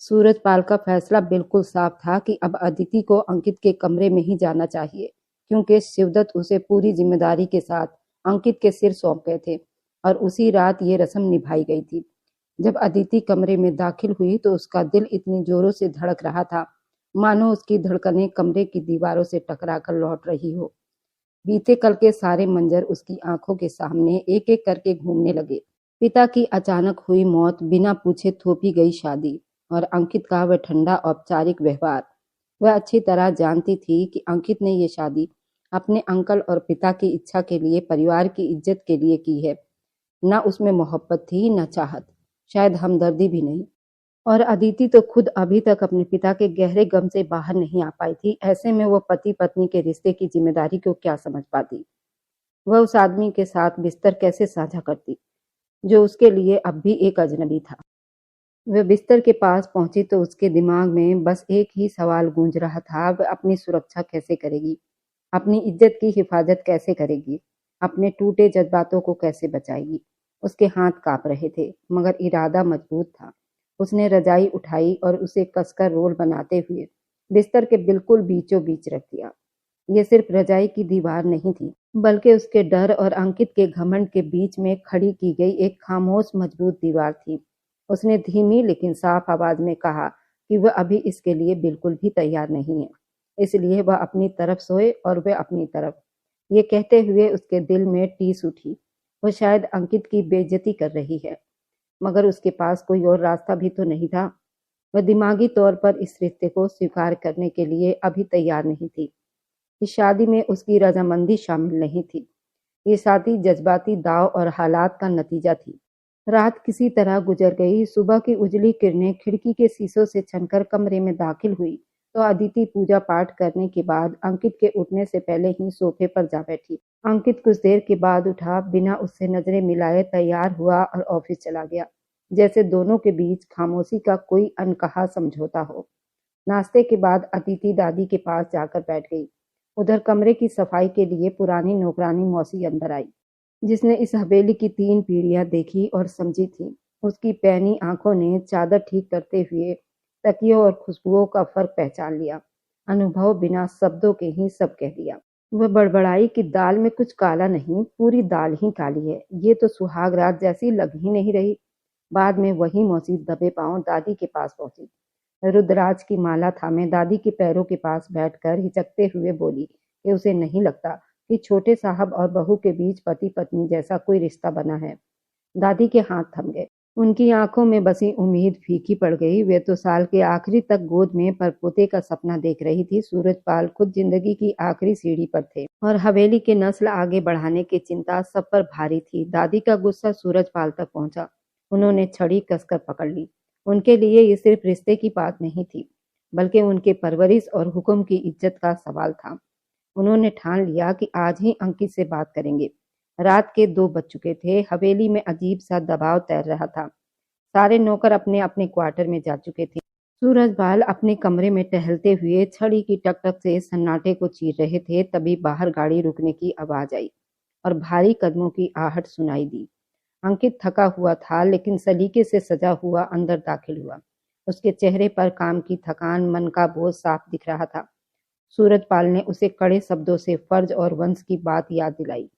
सूरजपाल का फैसला बिल्कुल साफ था कि अब अदिति को अंकित के कमरे में ही जाना चाहिए, क्योंकि शिवदत्त उसे पूरी जिम्मेदारी के साथ अंकित के सिर सौंप गए थे और उसी रात ये रस्म निभाई गई थी। जब अदिति कमरे में दाखिल हुई तो उसका दिल इतनी जोरों से धड़क रहा था मानो उसकी धड़कनें कमरे की दीवारों से टकराकर लौट रही हो। बीते कल के सारे मंजर उसकी आंखों के सामने एक एक करके घूमने लगे। पिता की अचानक हुई मौत, बिना पूछे थोपी गई शादी और अंकित का वह ठंडा औपचारिक व्यवहार। वह अच्छी तरह जानती थी कि अंकित ने ये शादी अपने अंकल और पिता की इच्छा के लिए, परिवार की इज्जत के लिए की है। न उसमें मोहब्बत थी, न चाहत, शायद हमदर्दी भी नहीं। और अदिति तो खुद अभी तक अपने पिता के गहरे गम से बाहर नहीं आ पाई थी। ऐसे में वो पति पत्नी के रिश्ते की जिम्मेदारी को क्या समझ पाती? वह उस आदमी के साथ बिस्तर कैसे साझा करती जो उसके लिए अब भी एक अजनबी था? वह बिस्तर के पास पहुंची तो उसके दिमाग में बस एक ही सवाल गूंज रहा था, वह अपनी सुरक्षा कैसे करेगी, अपनी इज्जत की हिफाजत कैसे करेगी, अपने टूटे जज्बातों को कैसे बचाएगी। उसके हाथ कांप रहे थे मगर इरादा मजबूत था। उसने रजाई उठाई और उसे कसकर रोल बनाते हुए बिस्तर के बिल्कुल बीचों बीच रख दिया। ये सिर्फ रजाई की दीवार नहीं थी, बल्कि उसके डर और अंकित के घमंड के बीच में खड़ी की गई एक खामोश मजबूत दीवार थी। उसने धीमी लेकिन साफ आवाज में कहा कि वह अभी इसके लिए बिल्कुल भी तैयार नहीं है, इसलिए वह अपनी तरफ सोए और वह अपनी तरफ। ये कहते हुए उसके दिल में टीस उठी। वह शायद अंकित की बेइज्जती कर रही है, मगर उसके पास कोई और रास्ता भी तो नहीं था। वह दिमागी तौर पर इस रिश्ते को स्वीकार करने के लिए अभी तैयार नहीं थी। इस शादी में उसकी रजामंदी शामिल नहीं थी। ये शादी जज्बाती दाव और हालात का नतीजा थी। रात किसी तरह गुजर गई। सुबह की उजली किरणें खिड़की के शीशों से छनकर कमरे में दाखिल हुई तो अदिति पूजा पाठ करने के बाद अंकित के उठने से पहले ही सोफे पर जा बैठी। अंकित कुछ देर के बाद उठा, बिना उससे नजरें मिलाए तैयार हुआ और ऑफिस चला गया, जैसे दोनों के बीच खामोशी का कोई अनकहा समझौता हो। नाश्ते के बाद अदिति दादी के पास जाकर बैठ गई। उधर कमरे की सफाई के लिए पुरानी नौकरानी मौसी अंदर आई, जिसने इस हवेली की 3 पीढ़ियां देखी और समझी थी। उसकी पैनी आंखों ने चादर ठीक करते हुए तकियों और खुशबुओं का फर्क पहचान लिया। अनुभव बिना शब्दों के ही सब कह दिया। वह बड़बड़ाई कि दाल में कुछ काला नहीं, पूरी दाल ही काली है। ये तो सुहाग रात जैसी लग ही नहीं रही। बाद में वही मौसी दबे पांव दादी के पास पहुंची। रुद्राज की माला थामे दादी के पैरों के पास बैठकर हिचकते हुए बोली कि उसे नहीं लगता कि छोटे साहब और बहू के बीच पति पत्नी जैसा कोई रिश्ता बना है। दादी के हाथ थम गए। उनकी आंखों में बसी उम्मीद फीकी पड़ गई। वे तो साल के आखिरी तक गोद में परपोते का सपना देख रही थी। सूरजपाल खुद जिंदगी की आखिरी सीढ़ी पर थे और हवेली के नस्ल आगे बढ़ाने की चिंता सब पर भारी थी। दादी का गुस्सा सूरजपाल तक पहुंचा। उन्होंने छड़ी कसकर पकड़ ली। उनके लिए ये सिर्फ रिश्ते की बात नहीं थी, बल्कि उनके परवरिश और हुक्म की इज्जत का सवाल था। उन्होंने ठान लिया कि आज ही अंकित से बात करेंगे। रात के 2 बज चुके थे। हवेली में अजीब सा दबाव तैर रहा था। सारे नौकर अपने अपने क्वार्टर में जा चुके थे। सूरजपाल अपने कमरे में टहलते हुए छड़ी की टकटक से सन्नाटे को चीर रहे थे। तभी बाहर गाड़ी रुकने की आवाज आई और भारी कदमों की आहट सुनाई दी। अंकित थका हुआ था लेकिन सलीके से सजा हुआ अंदर दाखिल हुआ। उसके चेहरे पर काम की थकान, मन का बोझ साफ दिख रहा था। सूरजपाल ने उसे कड़े शब्दों से फर्ज और वंश की बात याद दिलाई।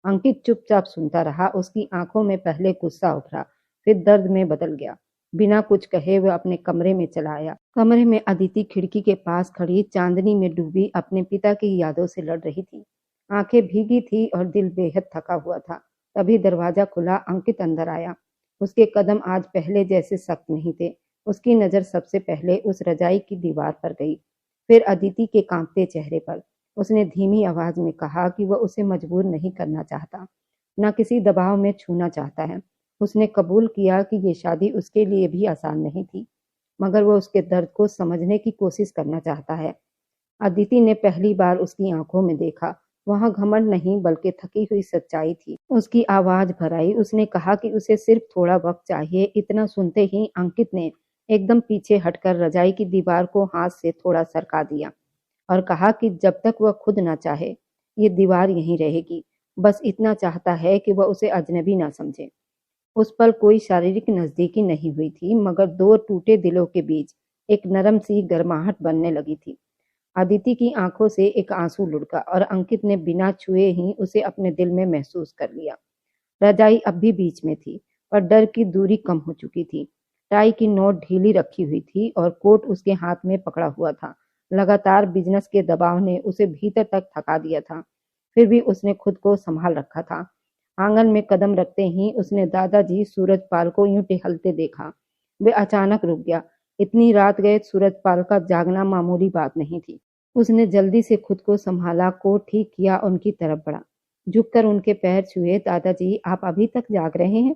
अंकित चुपचाप सुनता रहा। उसकी आंखों में पहले गुस्सा उभरा, फिर दर्द में बदल गया। बिना कुछ कहे वह अपने कमरे में चला आया। कमरे में अदिति खिड़की के पास खड़ी चांदनी में डूबी अपने पिता की यादों से लड़ रही थी। आंखें भीगी थी और दिल बेहद थका हुआ था। तभी दरवाजा खुला। अंकित अंदर आया। उसके कदम आज पहले जैसे सख्त नहीं थे। उसकी नजर सबसे पहले उस रजाई की दीवार पर गई, फिर अदिति के कांपते चेहरे पर। उसने धीमी आवाज में कहा कि वह उसे मजबूर नहीं करना चाहता, न किसी दबाव में छूना चाहता है। उसने कबूल किया कि ये शादी उसके लिए भी आसान नहीं थी, मगर वो उसके दर्द को समझने की कोशिश करना चाहता है। अदिति ने पहली बार उसकी आंखों में देखा। वहां घमंड नहीं बल्कि थकी हुई सच्चाई थी। उसकी आवाज भर आई। उसने कहा कि उसे सिर्फ थोड़ा वक्त चाहिए। इतना सुनते ही अंकित ने एकदम पीछे हटकर रजाई की दीवार को हाथ से थोड़ा सरका दिया और कहा कि जब तक वह खुद ना चाहे ये दीवार यहीं रहेगी। बस इतना चाहता है कि वह उसे अजनबी ना समझे। उस पल कोई शारीरिक नजदीकी नहीं हुई थी, मगर दो टूटे दिलों के बीच एक नरम सी गर्माहट बनने लगी थी। अदिति की आंखों से एक आंसू लुढ़का और अंकित ने बिना छुए ही उसे अपने दिल में महसूस कर लिया। रजाई अब भी बीच में थी, पर डर की दूरी कम हो चुकी थी। टाई की नोट ढीली रखी हुई थी और कोट उसके हाथ में पकड़ा हुआ था। लगातार बिजनेस के दबाव ने उसे भीतर तक थका दिया था, फिर भी उसने खुद को संभाल रखा था। आंगन में कदम रखते ही उसने दादाजी सूरजपाल को यूं टहलते देखा। वे अचानक रुक गया। इतनी रात गए सूरजपाल का जागना मामूली बात नहीं थी। उसने जल्दी से खुद को संभाला, कोट ठीक किया, उनकी तरफ बढ़ा। झुककर उनके पैर छुए। दादाजी, आप अभी तक जाग रहे हैं?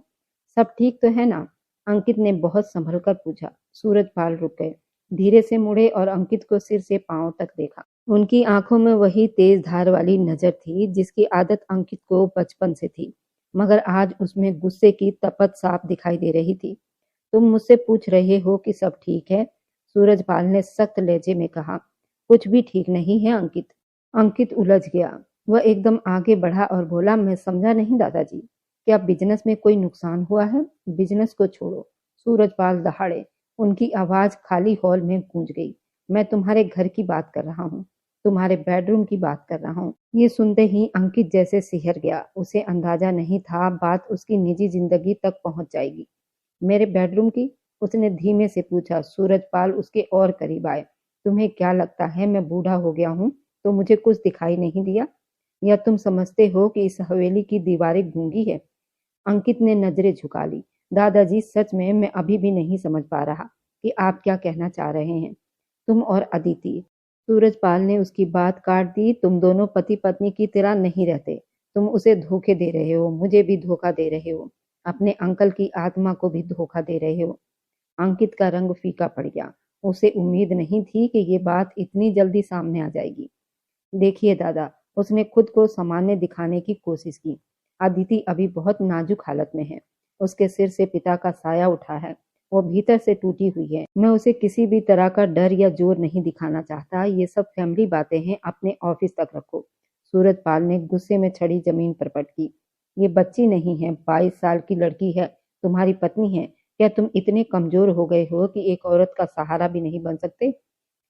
सब ठीक तो है ना? अंकित ने बहुत संभल कर पूछा। सूरजपाल रुक गए, धीरे से मुड़े और अंकित को सिर से पांव तक देखा। उनकी आंखों में वही तेज धार वाली नजर थी जिसकी आदत अंकित को बचपन से थी, मगर आज उसमें गुस्से की तपत साफ दिखाई दे रही थी। तुम मुझसे पूछ रहे हो कि सब ठीक है? सूरजपाल ने सख्त लहजे में कहा। कुछ भी ठीक नहीं है अंकित। अंकित उलझ गया। वह एकदम आगे बढ़ा और बोला, मैं समझा नहीं दादाजी, क्या बिजनेस में कोई नुकसान हुआ है? बिजनेस को छोड़ो। सूरजपाल दहाड़े। उनकी आवाज खाली हॉल में गूंज गई। मैं तुम्हारे घर की बात कर रहा हूँ, तुम्हारे बेडरूम की बात कर रहा हूँ। ये सुनते ही अंकित जैसे सिहर गया। उसे अंदाजा नहीं था बात उसकी निजी जिंदगी तक पहुंच जाएगी। मेरे बेडरूम की? उसने धीमे से पूछा। सूरजपाल उसके और करीब आए। तुम्हें क्या लगता है मैं बूढ़ा हो गया हूँ तो मुझे कुछ दिखाई नहीं दिया? या तुम समझते हो कि इस हवेली की दीवारें गूंगी है? अंकित ने नजरें झुका ली। दादाजी, सच में मैं अभी भी नहीं समझ पा रहा कि आप क्या कहना चाह रहे हैं। तुम और अदिति। सूरजपाल ने उसकी बात काट दी। तुम दोनों पति पत्नी की तरह नहीं रहते। तुम उसे धोखे दे रहे हो, मुझे भी धोखा दे रहे हो, अपने अंकल की आत्मा को भी धोखा दे रहे हो। अंकित का रंग फीका पड़ गया। उसे उम्मीद नहीं थी कि ये बात इतनी जल्दी सामने आ जाएगी। देखिए दादा, उसने खुद को सामान्य दिखाने की कोशिश की। अदिति अभी बहुत नाजुक हालत में है। उसके सिर से पिता का साया उठा है। वो भीतर से टूटी हुई है। मैं उसे किसी भी तरह का डर या जोर नहीं दिखाना चाहता। ये सब फैमिली बातें हैं, अपने ऑफिस तक रखो। सूरजपाल ने गुस्से में छड़ी जमीन पर पटकी। ये बच्ची नहीं है, 22 साल की लड़की है, तुम्हारी पत्नी है। क्या तुम इतने कमजोर हो गए हो कि एक औरत का सहारा भी नहीं बन सकते?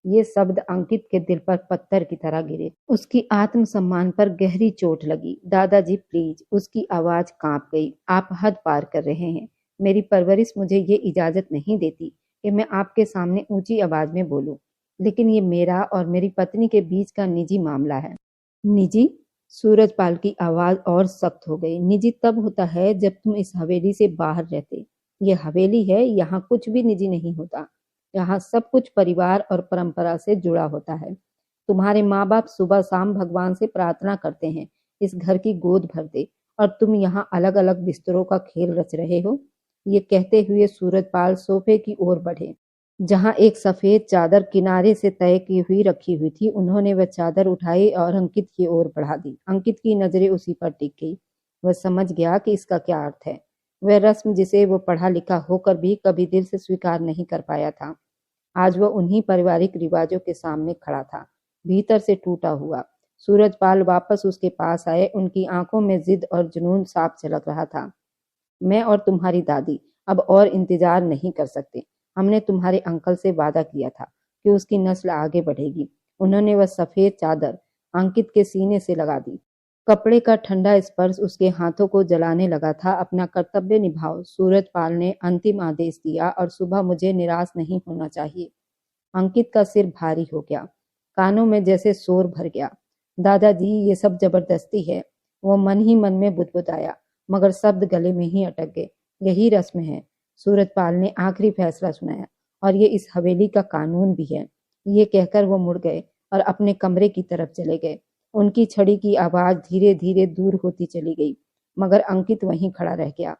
ये शब्द अंकित के दिल पर पत्थर की तरह गिरे। उसकी आत्मसम्मान पर गहरी चोट लगी। दादाजी प्लीज। उसकी आवाज कांप गई। आप हद पार कर रहे हैं। मेरी परवरिश मुझे ये इजाजत नहीं देती कि मैं आपके सामने ऊंची आवाज में बोलूं, लेकिन ये मेरा और मेरी पत्नी के बीच का निजी मामला है। निजी? सूरजपाल की आवाज और सख्त हो गई। निजी तब होता है जब तुम इस हवेली से बाहर रहते। ये हवेली है, यहाँ कुछ भी निजी नहीं होता। यहाँ सब कुछ परिवार और परंपरा से जुड़ा होता है। तुम्हारे माँ बाप सुबह शाम भगवान से प्रार्थना करते हैं इस घर की गोद भर दे, और तुम यहाँ अलग अलग बिस्तरों का खेल रच रहे हो। ये कहते हुए सूरजपाल सोफे की ओर बढ़े, जहां एक सफेद चादर किनारे से तय की हुई रखी हुई थी। उन्होंने वह चादर उठाई और अंकित की ओर बढ़ा दी। अंकित की नजरें उसी पर टिक गई। वह समझ गया कि इसका क्या अर्थ है। वह रस्म जिसे वो पढ़ा लिखा होकर भी कभी दिल से स्वीकार नहीं कर पाया था, आज वह उन्हीं पारिवारिक रिवाजों के सामने खड़ा था, भीतर से टूटा हुआ। सूरजपाल वापस उसके पास आए। उनकी आंखों में जिद और जुनून साफ झलक रहा था। मैं और तुम्हारी दादी अब और इंतजार नहीं कर सकते। हमने तुम्हारे अंकल से वादा किया था कि उसकी नस्ल आगे बढ़ेगी। उन्होंने वह सफेद चादर अंकित के सीने से लगा दी। कपड़े का ठंडा स्पर्श उसके हाथों को जलाने लगा था। अपना कर्तव्य निभाओ। सूरजपाल ने अंतिम आदेश दिया, और सुबह मुझे निराश नहीं होना चाहिए। अंकित का सिर भारी हो गया। कानों में जैसे शोर भर गया। दादाजी, ये सब जबरदस्ती है। वो मन ही मन में बुदबुदाया, मगर शब्द गले में ही अटक गए। यही रस्म है। सूरजपाल ने आखिरी फैसला सुनाया, और ये इस हवेली का कानून भी है। ये कहकर वो मुड़ गए और अपने कमरे की तरफ चले गए। उनकी छड़ी की आवाज धीरे धीरे दूर होती चली गई, मगर अंकित वहीं खड़ा रह गया,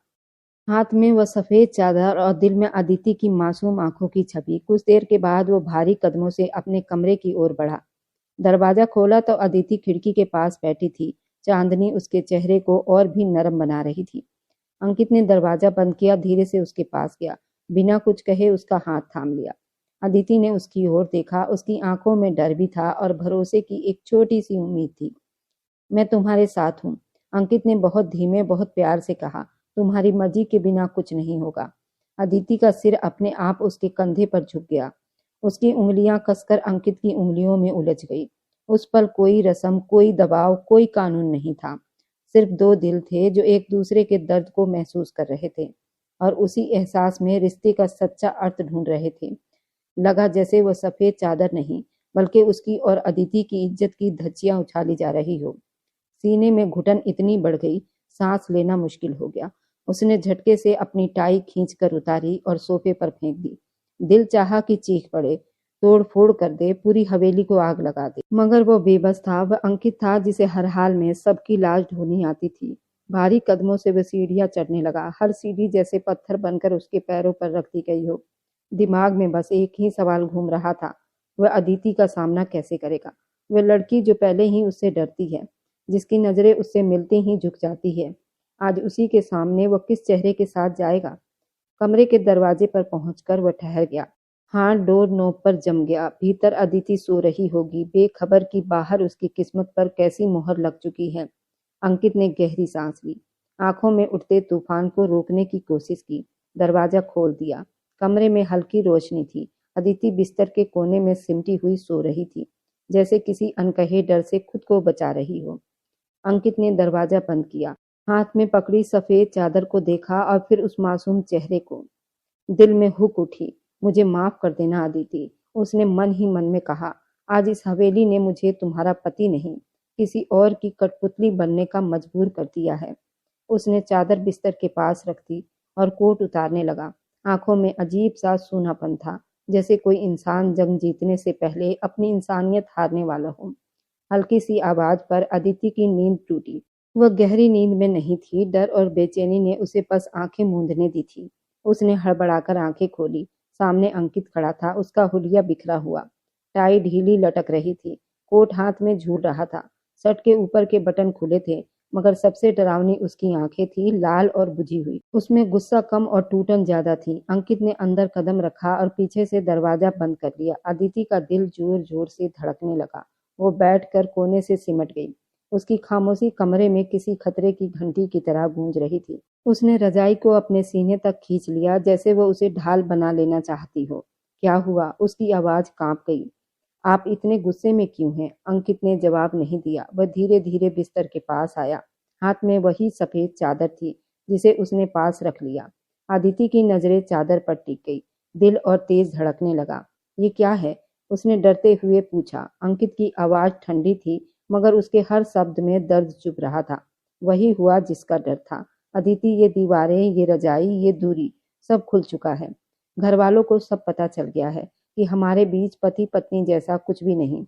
हाथ में वह सफेद चादर और दिल में अदिति की मासूम आंखों की छवि। कुछ देर के बाद वो भारी कदमों से अपने कमरे की ओर बढ़ा। दरवाजा खोला तो अदिति खिड़की के पास बैठी थी। चांदनी उसके चेहरे को और भी नरम बना रही थी। अंकित ने दरवाजा बंद किया, धीरे से उसके पास गया, बिना कुछ कहे उसका हाथ थाम लिया। अदिति ने उसकी ओर देखा। उसकी आंखों में डर भी था और भरोसे की एक छोटी सी उम्मीद थी। मैं तुम्हारे साथ हूँ, अंकित ने बहुत धीमे बहुत प्यार से कहा। तुम्हारी मर्जी के बिना कुछ नहीं होगा। अदिति का सिर अपने आप उसके कंधे पर झुक गया। उसकी उंगलियां कसकर अंकित की उंगलियों में उलझ गई। उस पर कोई रस्म, कोई दबाव, कोई कानून नहीं था। सिर्फ दो दिल थे जो एक दूसरे के दर्द को महसूस कर रहे थे और उसी एहसास में रिश्ते का सच्चा अर्थ ढूंढ रहे थे। लगा जैसे वह सफेद चादर नहीं, बल्कि उसकी और अदिति की इज्जत की धज्जियां उछाली जा रही हो। सीने में घुटन इतनी बढ़ गई, सांस लेना मुश्किल हो गया। उसने झटके से अपनी टाई खींचकर उतारी और सोफे पर फेंक दी। दिल चाहा कि चीख पड़े, तोड़ फोड़ कर दे, पूरी हवेली को आग लगा दे, मगर वो बेबस था। वह अंकित था जिसे हर हाल में सबकी लाज ढोनी आती थी। भारी कदमों से वह सीढ़ियां चढ़ने लगा, हर सीढ़ी जैसे पत्थर बनकर उसके पैरों पर रख दी गई हो। दिमाग में बस एक ही सवाल घूम रहा था, वह अदिति का सामना कैसे करेगा। वह लड़की जो पहले ही उससे डरती है, जिसकी नजरें उससे मिलती ही झुक जाती है, आज उसी के सामने वह किस चेहरे के साथ जाएगा। कमरे के दरवाजे पर पहुंचकर वह ठहर गया। हाथ डोर नोब पर जम गया। भीतर अदिति सो रही होगी, बेखबर कि बाहर उसकी किस्मत पर कैसी मोहर लग चुकी है। अंकित ने गहरी सांस ली, आंखों में उठते तूफान को रोकने की कोशिश की। दरवाजा खोल दिया। कमरे में हल्की रोशनी थी। अदिति बिस्तर के कोने में सिमटी हुई सो रही थी, जैसे किसी अनकहे डर से खुद को बचा रही हो। अंकित ने दरवाजा बंद किया, हाथ में पकड़ी सफेद चादर को देखा और फिर उस मासूम चेहरे को। दिल में हुक उठी, मुझे माफ कर देना अदिति, उसने मन ही मन में कहा। आज इस हवेली ने मुझे तुम्हारा पति नहीं, किसी और की कठपुतली बनने का मजबूर कर दिया है। उसने चादर बिस्तर के पास रख दी और कोट उतारने लगा। आंखों में अजीब सा सूनापन था, जैसे कोई इंसान जंग जीतने से पहले अपनी इंसानियत हारने वाला हो। हल्की सी आवाज पर अदिति की नींद टूटी। वह गहरी नींद में नहीं थी, डर और बेचैनी ने उसे बस आंखें मूंदने दी थी। उसने हड़बड़ाकर आंखें खोली। सामने अंकित खड़ा था, उसका हुलिया बिखरा हुआ, टाई ढीली लटक रही थी, कोट हाथ में झूल रहा था। शर्ट के ऊपर के बटन खुले थे, मगर सबसे डरावनी उसकी आंखें थी, लाल और बुझी हुई। उसमें गुस्सा कम और टूटन ज्यादा थी। अंकित ने अंदर कदम रखा और पीछे से दरवाजा बंद कर लिया। अदिति का दिल जोर जोर से धड़कने लगा। वो बैठकर कोने से सिमट गई। उसकी खामोशी कमरे में किसी खतरे की घंटी की तरह गूंज रही थी। उसने रजाई को अपने सीने तक खींच लिया, जैसे वो उसे ढाल बना लेना चाहती हो। क्या हुआ? उसकी आवाज कांप गई। आप इतने गुस्से में क्यों हैं? अंकित ने जवाब नहीं दिया। वह धीरे धीरे बिस्तर के पास आया। हाथ में वही सफेद चादर थी जिसे उसने पास रख लिया। अदिति की नजरें चादर पर टिक गई। दिल और तेज धड़कने लगा। ये क्या है? उसने डरते हुए पूछा। अंकित की आवाज ठंडी थी, मगर उसके हर शब्द में दर्द चुभ रहा था। वही हुआ जिसका डर था। अदिति, ये दीवारें, ये रजाई, ये दूरी, सब खुल चुका है। घर वालों को सब पता चल गया है कि हमारे बीच पति पत्नी जैसा कुछ भी नहीं।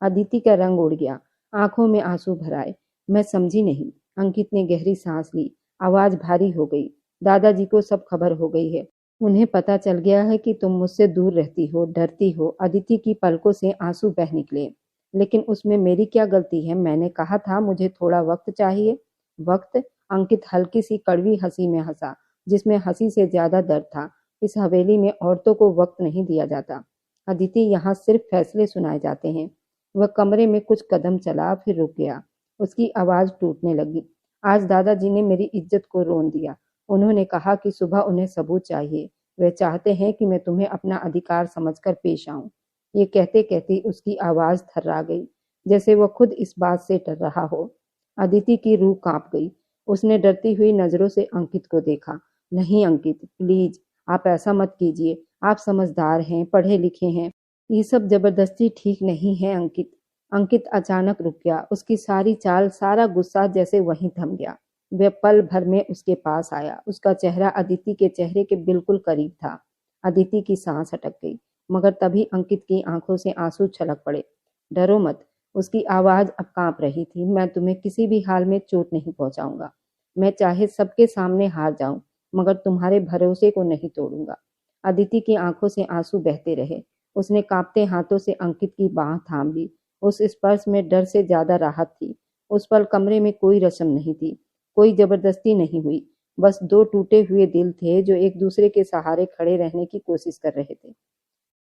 अदिति का रंग उड़ गया, आंखों में आंसू भर आए। मैं समझी नहीं। अंकित ने गहरी सांस ली, आवाज भारी हो गई। दादाजी को सब खबर हो गई है। उन्हें पता चल गया है कि तुम मुझसे दूर रहती हो, डरती हो। अदिति की पलकों से आंसू बह निकले। लेकिन उसमें मेरी क्या गलती है? मैंने कहा था मुझे थोड़ा वक्त चाहिए। वक्त? अंकित हल्की सी कड़वी हंसी में हंसा, जिसमें हंसी से ज्यादा दर्द था। इस हवेली में औरतों को वक्त नहीं दिया जाता अदिति, यहाँ सिर्फ फैसले सुनाए जाते हैं। वह कमरे में कुछ कदम चला, फिर रुक गया। उसकी आवाज टूटने लगी। आज दादाजी ने मेरी इज्जत को रोन दिया। उन्होंने कहा कि सुबह उन्हें सबूत चाहिए। वे चाहते हैं कि मैं तुम्हें अपना अधिकार समझकर पेश आऊं। ये कहते कहते उसकी आवाज थर्रा गई, जैसे वह खुद इस बात से डर रहा हो। अदिति की रूह कांप गई। उसने डरती हुई नजरों से अंकित को देखा। नहीं अंकित, प्लीज, आप ऐसा मत कीजिए। आप समझदार हैं, पढ़े लिखे हैं। ये सब जबरदस्ती ठीक नहीं है अंकित। अंकित अचानक रुक गया। उसकी सारी चाल, सारा गुस्सा जैसे वहीं थम गया। वह पल भर में उसके पास आया। उसका चेहरा अदिति के चेहरे के बिल्कुल करीब था। अदिति की सांस अटक गई, मगर तभी अंकित की आंखों से आंसू छलक पड़े। डरो मत, उसकी आवाज अब कांप रही थी। मैं तुम्हें किसी भी हाल में चोट नहीं पहुंचाऊंगा। मैं चाहे सबके सामने हार जाऊं, मगर तुम्हारे भरोसे को नहीं तोड़ूंगा। अदिति की आंखों से आंसू बहते रहे। उसने कांपते हाथों से अंकित की बांह थाम ली। उस स्पर्श में डर से ज्यादा राहत थी। उस पल कमरे में कोई रस्म नहीं थी, कोई जबरदस्ती नहीं हुई। बस दो टूटे हुए दिल थे जो एक दूसरे के सहारे खड़े रहने की कोशिश कर रहे थे।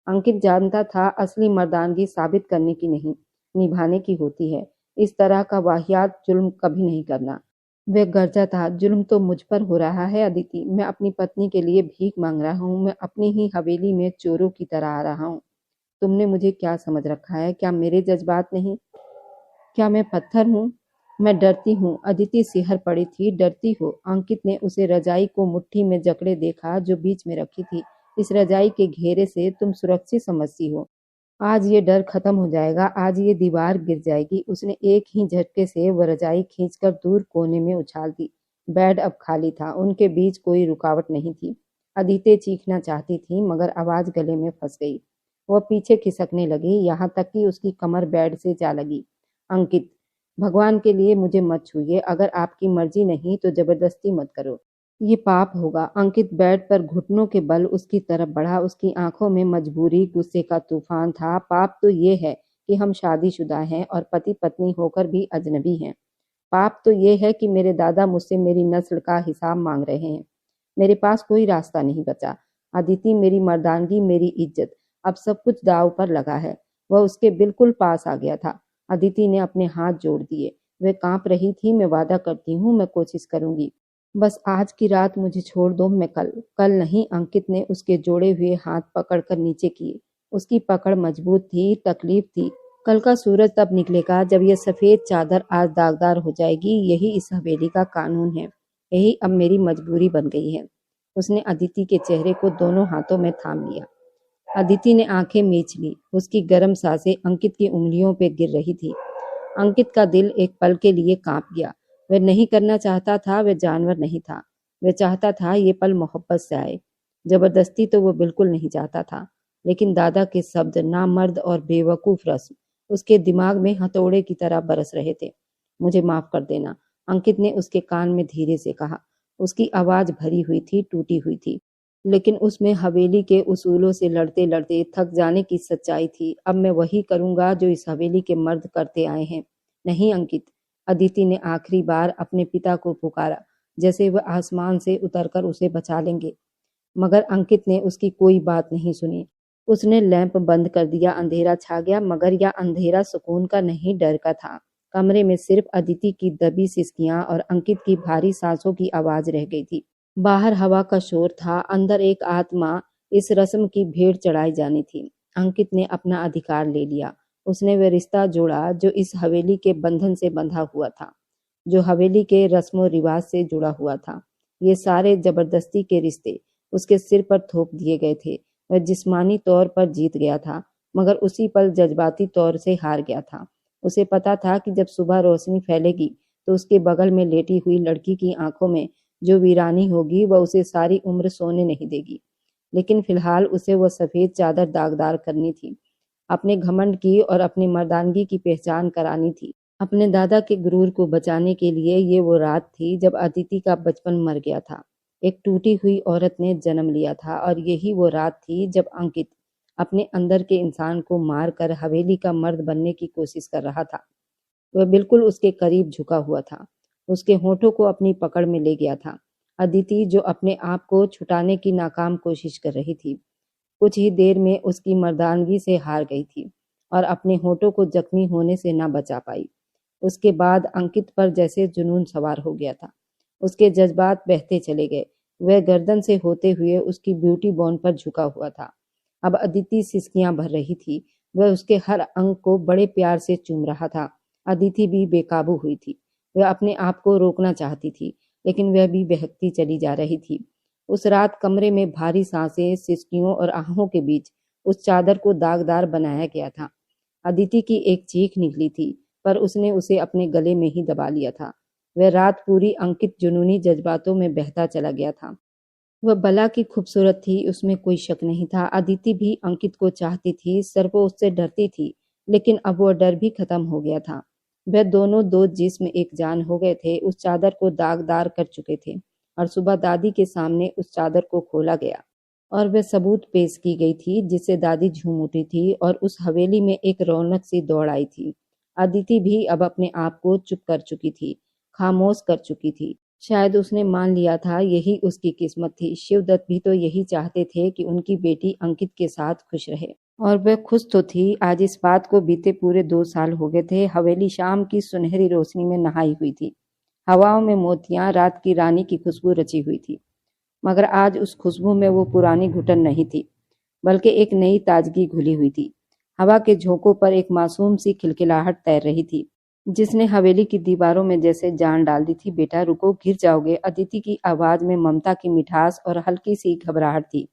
अंकित जानता था असली मर्दानगी साबित करने की नहीं, निभाने की होती है। इस तरह का वाहियात जुल्म कभी नहीं करना। वह गरजा था, जुल्म तो मुझ पर हो रहा है अदिति। मैं अपनी पत्नी के लिए भीख मांग रहा हूँ। मैं अपनी ही हवेली में चोरों की तरह आ रहा हूँ। तुमने मुझे क्या समझ रखा है? क्या मेरे जज्बात नहीं? क्या मैं पत्थर हूँ? मैं डरती हूँ। अदिति सिहर पड़ी थी। डरती हो? अंकित ने उसे रजाई को मुट्ठी में जकड़े देखा जो बीच में रखी थी। इस रजाई के घेरे से तुम सुरक्षित समझती हो। आज ये डर खत्म हो जाएगा। आज ये दीवार गिर जाएगी। उसने एक ही झटके से वह रजाई खींचकर दूर कोने में उछाल दी। बेड अब खाली था। उनके बीच कोई रुकावट नहीं थी। अदिति चीखना चाहती थी मगर आवाज गले में फंस गई। वह पीछे खिसकने लगी, यहाँ तक कि उसकी कमर बेड से जा लगी। अंकित, भगवान के लिए मुझे मत छूइए। अगर आपकी मर्जी नहीं तो जबरदस्ती मत करो। ये पाप होगा। अंकित बेड पर घुटनों के बल उसकी तरफ बढ़ा। उसकी आंखों में मजबूरी, गुस्से का तूफान था। पाप तो ये है कि हम शादीशुदा हैं और पति पत्नी होकर भी अजनबी हैं। पाप तो ये है कि मेरे दादा मुझसे मेरी नस्ल का हिसाब मांग रहे हैं। मेरे पास कोई रास्ता नहीं बचा। अदिति, मेरी मर्दानगी, मेरी इज्जत, अब सब कुछ दांव पर लगा है। वह उसके बिल्कुल पास आ गया था। अदिति ने अपने हाथ जोड़ दिए। वह कांप रही थी। मैं वादा करती हूँ, मैं कोशिश करूंगी। बस आज की रात मुझे छोड़ दो। मैं कल नहीं। अंकित ने उसके जोड़े हुए हाथ पकड़कर नीचे किए। उसकी पकड़ मजबूत थी। तकलीफ थी। कल का सूरज तब निकलेगा जब यह सफेद चादर आज दागदार हो जाएगी। यही इस हवेली का कानून है। यही अब मेरी मजबूरी बन गई है। उसने अदिति के चेहरे को दोनों हाथों में थाम लिया। अदिति ने आंखें मीच ली। उसकी गर्म सांसें अंकित की उंगलियों पर गिर रही थी। अंकित का दिल एक पल के लिए कांप गया। वह नहीं करना चाहता था। वह जानवर नहीं था। वह चाहता था ये पल मोहब्बत से आए। जबरदस्ती तो वो बिल्कुल नहीं चाहता था। लेकिन दादा के शब्द, नामर्द और बेवकूफ रस्म, उसके दिमाग में हथौड़े की तरह बरस रहे थे। मुझे माफ कर देना, अंकित ने उसके कान में धीरे से कहा। उसकी आवाज भरी हुई थी, टूटी हुई थी, लेकिन उसमें हवेली के उसूलों से लड़ते लड़ते थक जाने की सच्चाई थी। अब मैं वही करूंगा जो इस हवेली के मर्द करते आए हैं। नहीं अंकित, अदिति ने आखिरी बार अपने पिता को पुकारा, जैसे वह आसमान से उतरकर उसे बचा लेंगे। मगर अंकित ने उसकी कोई बात नहीं सुनी। उसने लैंप बंद कर दिया। अंधेरा छा गया, मगर यह अंधेरा सुकून का नहीं, डर का था। कमरे में सिर्फ अदिति की दबी सिसकियां और अंकित की भारी सांसों की आवाज रह गई थी। बाहर हवा का शोर था। अंदर एक आत्मा, इस रस्म की भेंट चढ़ाई जानी थी। अंकित ने अपना अधिकार ले लिया। उसने वह रिश्ता जोड़ा जो इस हवेली के बंधन से बंधा हुआ था, जो हवेली के रस्मों रिवाज से जुड़ा हुआ था। ये सारे जबरदस्ती के रिश्ते उसके सिर पर थोप दिए गए थे। वह जिस्मानी तौर पर जीत गया था, मगर उसी पल जज्बाती तौर से हार गया था। उसे पता था कि जब सुबह रोशनी फैलेगी तो उसके बगल में लेटी हुई लड़की की आंखों में जो वीरानी होगी वह उसे सारी उम्र सोने नहीं देगी। लेकिन फिलहाल उसे वह सफेद चादर दागदार करनी थी। अपने घमंड की और अपनी मर्दानगी की पहचान करानी थी। अपने दादा के गुरूर को बचाने के लिए ये वो रात थी जब अदिति का बचपन मर गया था। एक टूटी हुई औरत ने जन्म लिया था, और यही वो रात थी जब अंकित अपने अंदर के इंसान को मार कर हवेली का मर्द बनने की कोशिश कर रहा था। वह बिल्कुल उसके करीब झुका हुआ था। उसके होठों को अपनी पकड़ में ले गया था। अदिति जो अपने आप को छुटाने की नाकाम कोशिश कर रही थी, कुछ ही देर में उसकी मर्दानगी से हार गई थी और अपने होठों को जख्मी होने से न बचा पाई। उसके बाद अंकित पर जैसे जुनून सवार हो गया था। उसके जज्बात बहते चले गए। वह गर्दन से होते हुए उसकी ब्यूटी बॉन्ड पर झुका हुआ था। अब अदिति सिसकियां भर रही थी। वह उसके हर अंग को बड़े प्यार से चूम रहा था। अदिति भी बेकाबू हुई थी। वह अपने आप को रोकना चाहती थी, लेकिन वह भी बहकती चली जा रही थी। उस रात कमरे में भारी सांसें, सिसकियों और आहों के बीच उस चादर को दागदार बनाया गया था। अदिति की एक चीख निकली थी, पर उसने उसे अपने गले में ही दबा लिया था। वह रात पूरी अंकित जुनूनी जज्बातों में बहता चला गया था। वह बला की खूबसूरत थी, उसमें कोई शक नहीं था। अदिति भी अंकित को चाहती थी, सर वो उससे डरती थी, लेकिन अब वह डर भी खत्म हो गया था। वह दोनों दो जिस्म एक जान हो गए थे। उस चादर को दागदार कर चुके थे, और सुबह दादी के सामने उस चादर को खोला गया और वह सबूत पेश की गई थी जिससे दादी झूम उठी थी और उस हवेली में एक रौनक सी दौड़ आई थी। अदिति भी अब अपने आप को चुप कर चुकी थी, खामोश कर चुकी थी। शायद उसने मान लिया था यही उसकी किस्मत थी। शिवदत्त भी तो यही चाहते थे कि उनकी बेटी अंकित के साथ खुश रहे, और वह खुश तो थी। आज इस बात को बीते पूरे 2 साल हो गए थे। हवेली शाम की सुनहरी रोशनी में नहाई हुई थी। हवाओं में मोतियां रात की रानी की खुशबू रची हुई थी, मगर आज उस खुशबू में वो पुरानी घुटन नहीं थी, बल्कि एक नई ताजगी घुली हुई थी। हवा के झोंकों पर एक मासूम सी खिलखिलाहट तैर रही थी, जिसने हवेली की दीवारों में जैसे जान डाल दी थी। बेटा रुको, गिर जाओगे। अदिति की आवाज में ममता की मिठास और हल्की सी घबराहट थी।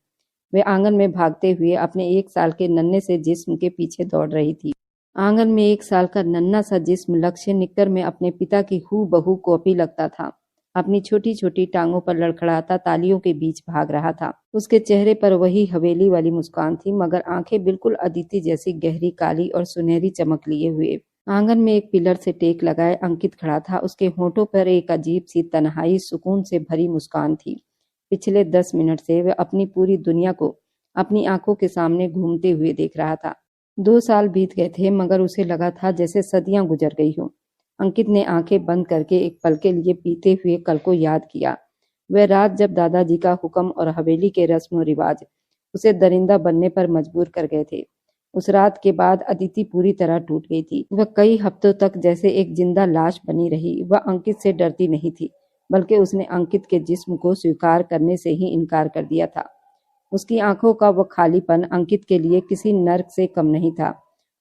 वे आंगन में भागते हुए अपने 1 साल के नन्हे से जिस्म के पीछे दौड़ रही थी। आंगन में 1 साल का नन्हा सा जिस्म लक्ष्य निक्कर में अपने पिता की हूबहू कॉपी लगता था। अपनी छोटी छोटी टांगों पर लड़खड़ाता तालियों के बीच भाग रहा था। उसके चेहरे पर वही हवेली वाली मुस्कान थी, मगर आंखें बिल्कुल अदिति जैसी गहरी काली और सुनहरी चमक लिए हुए। आंगन में एक पिलर से टेक लगाए अंकित खड़ा था। उसके होठों पर एक अजीब सी तन्हाई सुकून से भरी मुस्कान थी। पिछले 10 मिनट से वह अपनी पूरी दुनिया को अपनी आंखों के सामने घूमते हुए देख रहा था। 2 साल बीत गए थे, मगर उसे लगा था जैसे सदियां गुजर गई हों। अंकित ने आंखें बंद करके एक पल के लिए बीते हुए कल को याद किया। वह रात जब दादाजी का हुक्म और हवेली के रस्म और रिवाज उसे दरिंदा बनने पर मजबूर कर गए थे। उस रात के बाद अदिति पूरी तरह टूट गई थी। वह कई हफ्तों तक जैसे एक जिंदा लाश बनी रही। वह अंकित से डरती नहीं थी, बल्कि उसने अंकित के जिस्म को स्वीकार करने से ही इनकार कर दिया था। उसकी आंखों का वह खालीपन अंकित के लिए किसी नर्क से कम नहीं था।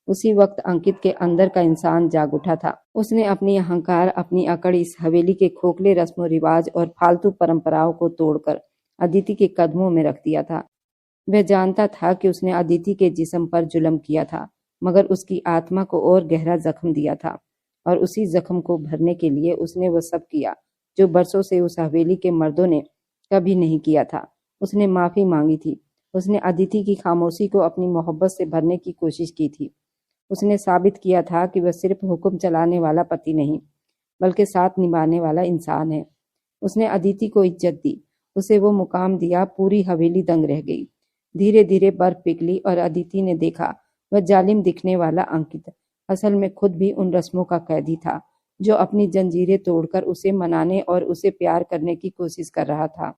उसी वक्त अंकित के अंदर का इंसान जाग उठा था। उसने अपनी अहंकार, अपनी अकड़ इस हवेली के खोखले रस्मों रिवाज और फालतू परंपराओं को तोड़कर अदिति के कदमों में रख दिया था। वह जानता था कि उसने अदिति के जिस्म पर जुल्म किया था, मगर उसकी आत्मा को और गहरा जख्म दिया था, और उसी जख्म को भरने के लिए उसने वह सब किया जो बरसों से उस हवेली के मर्दों ने कभी नहीं किया था। उसने माफी मांगी थी। उसने अदिति की खामोशी को अपनी मोहब्बत से भरने की कोशिश की थी। उसने साबित किया था कि वह सिर्फ हुक्म चलाने वाला पति नहीं, बल्कि साथ निभाने वाला इंसान है। उसने अदिति को इज्जत दी, उसे वो मुकाम दिया। पूरी हवेली दंग रह गई। धीरे धीरे बर्फ पिघली और अदिति ने देखा वह जालिम दिखने वाला अंकित असल में खुद भी उन रस्मों का कैदी था, जो अपनी जंजीरें तोड़कर उसे मनाने और उसे प्यार करने की कोशिश कर रहा था।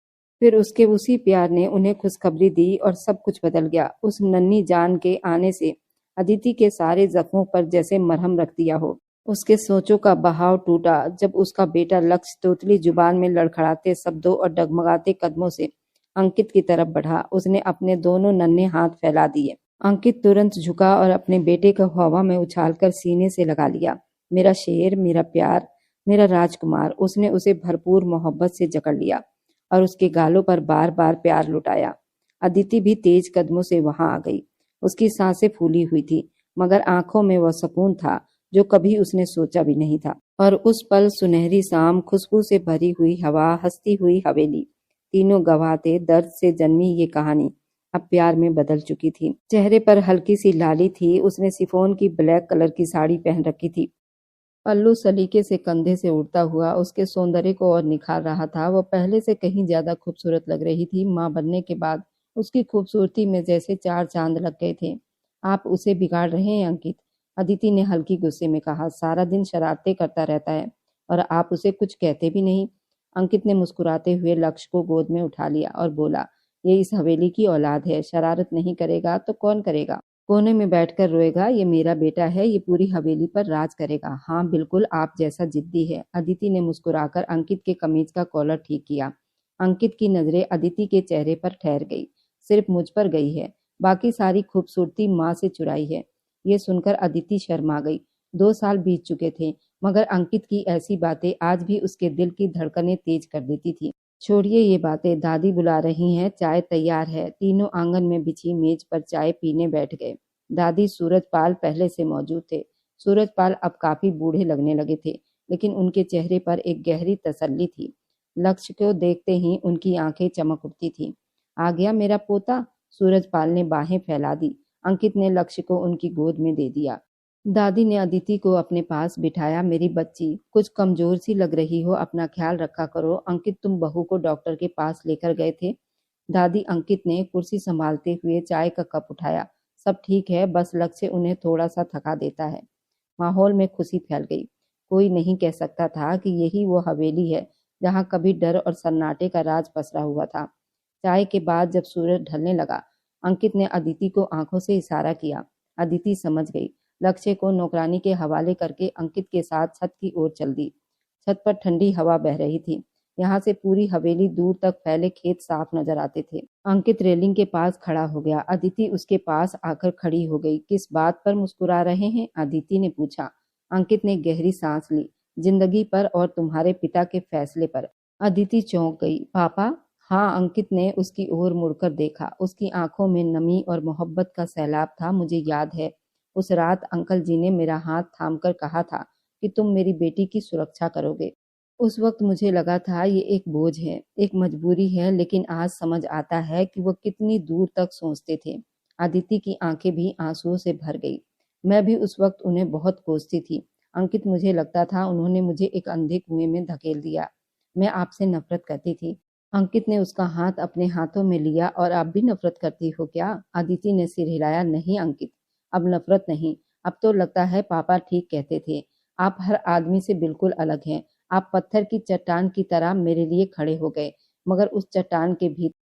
फिर उसके उसी प्यार ने उन्हें खुशखबरी दी और सब कुछ बदल गया। उस नन्ही जान के आने से अदिति के सारे जख्मों पर जैसे मरहम रख दिया हो। उसके सोचों का बहाव टूटा जब उसका बेटा लक्ष्य तोतली जुबान में लड़खड़ाते शब्दों और डगमगाते कदमों से अंकित की तरफ बढ़ा। उसने अपने दोनों नन्हे हाथ फैला दिए। अंकित तुरंत झुका और अपने बेटे को हवा में उछालकर सीने से लगा लिया। मेरा शेर, मेरा प्यार, मेरा राजकुमार। उसने उसे भरपूर मोहब्बत से जकड़ लिया और उसके गालों पर बार बार प्यार लुटाया। अदिति भी तेज कदमों से वहां आ गई। उसकी सांसें फूली हुई थी, मगर आंखों में वह सुकून था जो कभी उसने सोचा भी नहीं था। और उस पल सुनहरी शाम, खुशबू से भरी हुई हवा, हंसती हुई हवेली, तीनों गवाह थे। दर्द से जन्मी ये कहानी अब प्यार में बदल चुकी थी। चेहरे पर हल्की सी लाली थी। उसने शिफॉन की ब्लैक कलर की साड़ी पहन रखी थी। पल्लू सलीके से कंधे से उड़ता हुआ उसके सौंदर्य को और निखार रहा था। वह पहले से कहीं ज्यादा खूबसूरत लग रही थी। माँ बनने के बाद उसकी खूबसूरती में जैसे 4 चांद लग गए थे। आप उसे बिगाड़ रहे हैं अंकित, अदिति ने हल्की गुस्से में कहा। सारा दिन शरारतें करता रहता है और आप उसे कुछ कहते भी नहीं। अंकित ने मुस्कुराते हुए लक्ष्य को गोद में उठा लिया और बोला, ये इस हवेली की औलाद है। शरारत नहीं करेगा तो कौन करेगा? कोने में बैठकर रोएगा। ये मेरा बेटा है, ये पूरी हवेली पर राज करेगा। हाँ बिल्कुल आप जैसा जिद्दी है। अदिति ने मुस्कुराकर अंकित के कमीज का कॉलर ठीक किया। अंकित की नजरें अदिति के चेहरे पर ठहर गई। सिर्फ मुझ पर गई है, बाकी सारी खूबसूरती माँ से चुराई है। ये सुनकर अदिति शर्मा गई। 2 साल बीत चुके थे, मगर अंकित की ऐसी बातें आज भी उसके दिल की धड़कनें तेज कर देती थी। छोड़िए ये बातें, दादी बुला रही हैं, चाय तैयार है। तीनों आंगन में बिछी मेज पर चाय पीने बैठ गए। दादी सूरजपाल पहले से मौजूद थे। सूरजपाल अब काफी बूढ़े लगने लगे थे, लेकिन उनके चेहरे पर एक गहरी तसल्ली थी। लक्ष्य को देखते ही उनकी आंखें चमक उठती थी। आ गया मेरा पोता। सूरजपाल ने बाहें फैला दी। अंकित ने लक्ष्य को उनकी गोद में दे दिया। दादी ने अदिति को अपने पास बिठाया। मेरी बच्ची, कुछ कमजोर सी लग रही हो, अपना ख्याल रखा करो। अंकित, तुम बहू को डॉक्टर के पास लेकर गए थे? दादी अंकित ने कुर्सी संभालते हुए चाय का कप उठाया। सब ठीक है, बस लक्ष्य उन्हें थोड़ा सा थका देता है। माहौल में खुशी फैल गई। कोई नहीं कह सकता था कि यही वो हवेली है जहाँ कभी डर और सन्नाटे का राज पसरा हुआ था। चाय के बाद जब सूरज ढलने लगा, अंकित ने अदिति को आंखों से इशारा किया। अदिति समझ गई। लक्ष्य को नौकरानी के हवाले करके अंकित के साथ छत की ओर चल दी। छत पर ठंडी हवा बह रही थी। यहाँ से पूरी हवेली, दूर तक फैले खेत साफ नजर आते थे। अंकित रेलिंग के पास खड़ा हो गया। अदिति उसके पास आकर खड़ी हो गई। किस बात पर मुस्कुरा रहे हैं? अदिति ने पूछा। अंकित ने गहरी सांस ली। जिंदगी पर और तुम्हारे पिता के फैसले पर। अदिति चौंक गई। पापा? हाँ, अंकित ने उसकी ओर मुड़कर देखा। उसकी आंखों में नमी और मोहब्बत का सैलाब था। मुझे याद है, उस रात अंकल जी ने मेरा हाथ थामकर कहा था कि तुम मेरी बेटी की सुरक्षा करोगे। उस वक्त मुझे लगा था ये एक बोझ है, एक मजबूरी है, लेकिन आज समझ आता है कि वो कितनी दूर तक सोचते थे। अदिति की आंखें भी आंसुओं से भर गई। मैं भी उस वक्त उन्हें बहुत कोसती थी अंकित। मुझे लगता था उन्होंने मुझे एक अंधे कुएं में धकेल दिया। मैं आपसे नफरत करती थी। अंकित ने उसका हाथ अपने हाथों में लिया। और आप भी नफरत करती हो क्या? अदिति ने सिर हिलाया। नहीं अंकित, अब नफरत नहीं। अब तो लगता है पापा ठीक कहते थे। आप हर आदमी से बिल्कुल अलग हैं। आप पत्थर की चट्टान की तरह मेरे लिए खड़े हो गए, मगर उस चट्टान के भीतर